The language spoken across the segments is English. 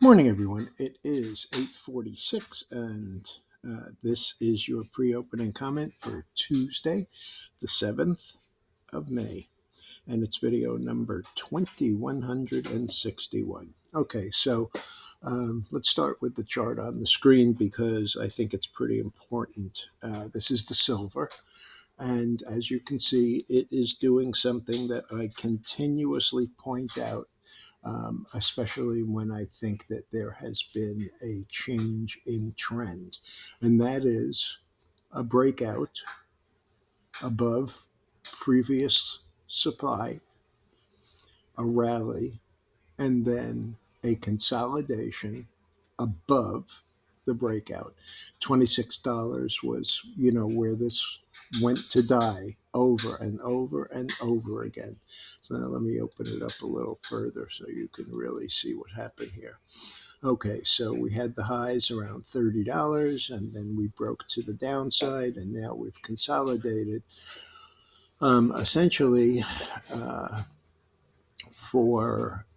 Morning, everyone. It is 8:46, and this is your pre-opening comment for Tuesday, the 7th of May, and it's video number 2161. Okay, so let's start with the chart on the screen because I think it's pretty important. This is the silver, and as you can see, it is doing something that I continuously point out, especially when I think that there has been a change in trend, and that is a breakout above previous supply, a rally, and then a consolidation above the breakout. $26 was, where this went to die over and over and over again. So now let me open it up a little further so you can really see what happened here. Okay, so we had the highs around $30, and then we broke to the downside, and now we've consolidated essentially for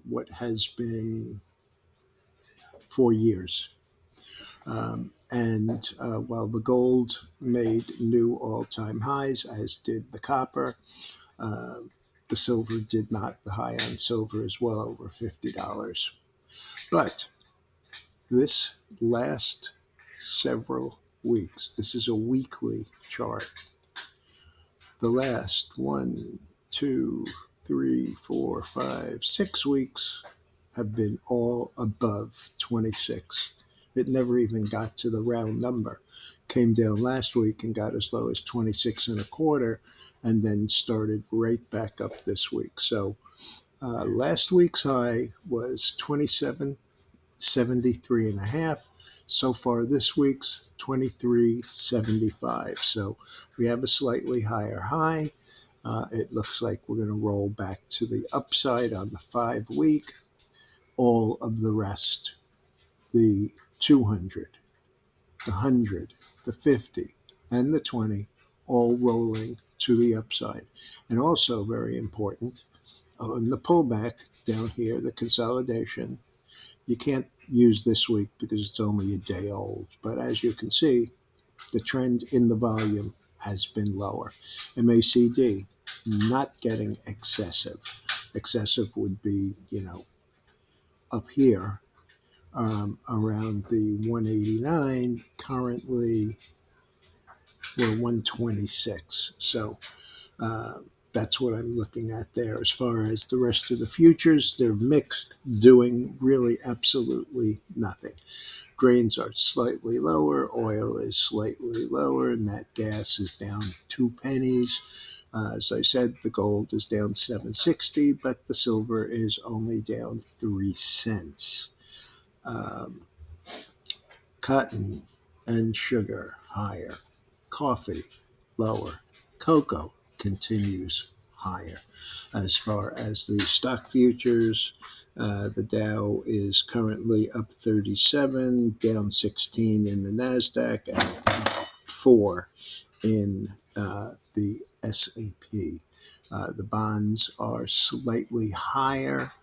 what has been 4 years. And while the gold made new all-time highs, as did the copper, uh, the silver did not. The high on silver is well over $50. But this last several weeks, this is a weekly chart. The last 6 weeks have been all above 26. It never even got to the round number. Came down last week and got as low as 26 and a quarter, and then started right back up this week. So last week's high was 27.73 and a half. So far this week's 23.75. So we have a slightly higher high. It looks like we're going to roll back to the upside on the 5-week. All of the rest, the 200, the 100, the 50, and the 20, all rolling to the upside. And also very important, in the pullback down here, the consolidation, you can't use this week because it's only a day old. But as you can see, the trend in the volume has been lower. MACD not getting excessive. Excessive would be, up here around the 189. Currently, we're 126. So that's what I'm looking at there. As far as the rest of the futures, they're mixed, doing really absolutely nothing. Grains are slightly lower, oil is slightly lower, nat gas is down 2 pennies. As I said, the gold is down 760, but the silver is only down 3 cents. Cotton and sugar higher, coffee lower, cocoa continues higher. As far as the stock futures, the Dow is currently up 37, down 16 in the NASDAQ, and up 4 in the S&P. The bonds are slightly higher.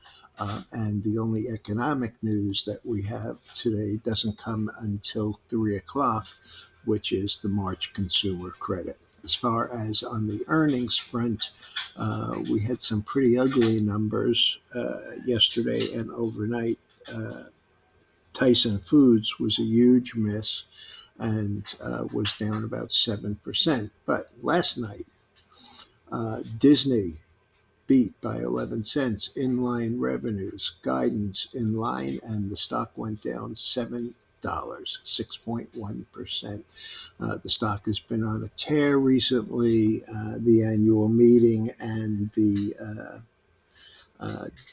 And the only economic news that we have today doesn't come until 3 o'clock, which is the March consumer credit. As far as on the earnings front, we had some pretty ugly numbers yesterday and overnight. Tyson Foods was a huge miss and was down about 7%. But last night, Disney beat by 11 cents, inline revenues, guidance in line, and the stock went down $7, 6.1%. The stock has been on a tear recently. The annual meeting and the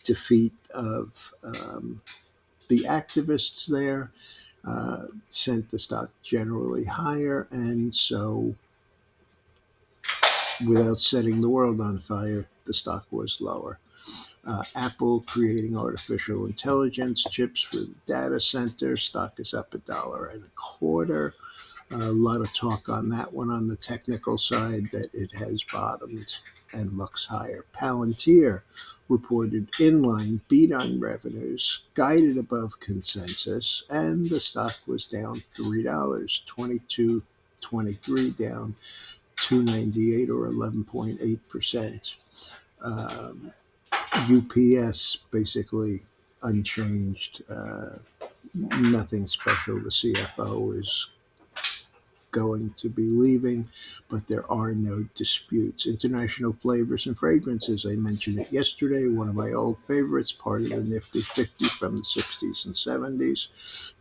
defeat of the activists there sent the stock generally higher, and so without setting the world on fire, the stock was lower. Apple creating artificial intelligence chips for the data center. Stock is up $1.25. A lot of talk on that one on the technical side that it has bottomed and looks higher. Palantir reported inline beat on revenues, guided above consensus, and the stock was down $3, 22.23 down 298 or 11.8%. UPS basically unchanged, nothing special. The CFO is going to be leaving, but there are no disputes. International Flavors and Fragrances, I mentioned it yesterday, one of my old favorites, part of the NIFTY-50 from the 60s and 70s.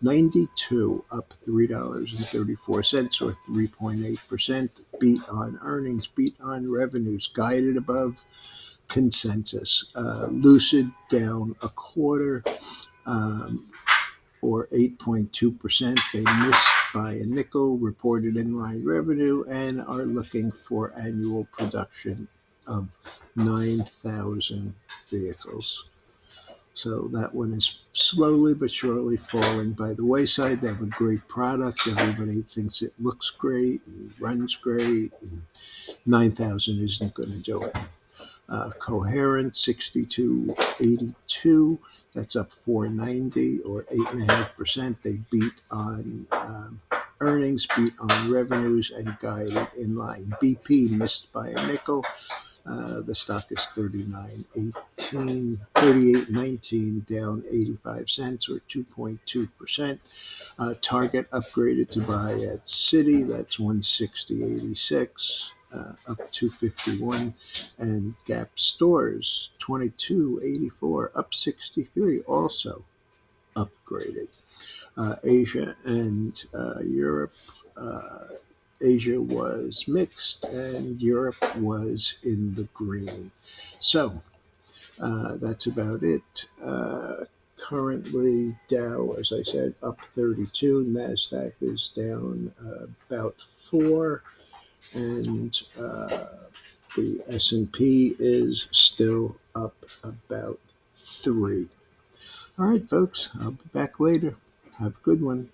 92, up $3.34 or 3.8%. Beat on earnings, beat on revenues, guided above consensus. Lucid down a quarter. Or 8.2%. They missed by a nickel, reported inline revenue, and are looking for annual production of 9,000 vehicles. So that one is slowly but surely falling by the wayside. They have a great product. Everybody thinks it looks great and runs great. And 9,000 isn't going to do it. Coherent 62.82, that's up 490 or 8.5%. They beat on earnings, beat on revenues, and guided in line. BP missed by a nickel. The stock is 38.19, down 85 cents or 2.2%. Target upgraded to buy at Citi, that's 160.86, up 251, and Gap Stores 22.84, up 63, also upgraded. Asia and Europe. Asia was mixed and Europe was in the green. So that's about it. Currently, Dow, as I said, up 32. NASDAQ is down about 4. And the S&P is still up about 3. All right, folks, I'll be back later. Have a good one.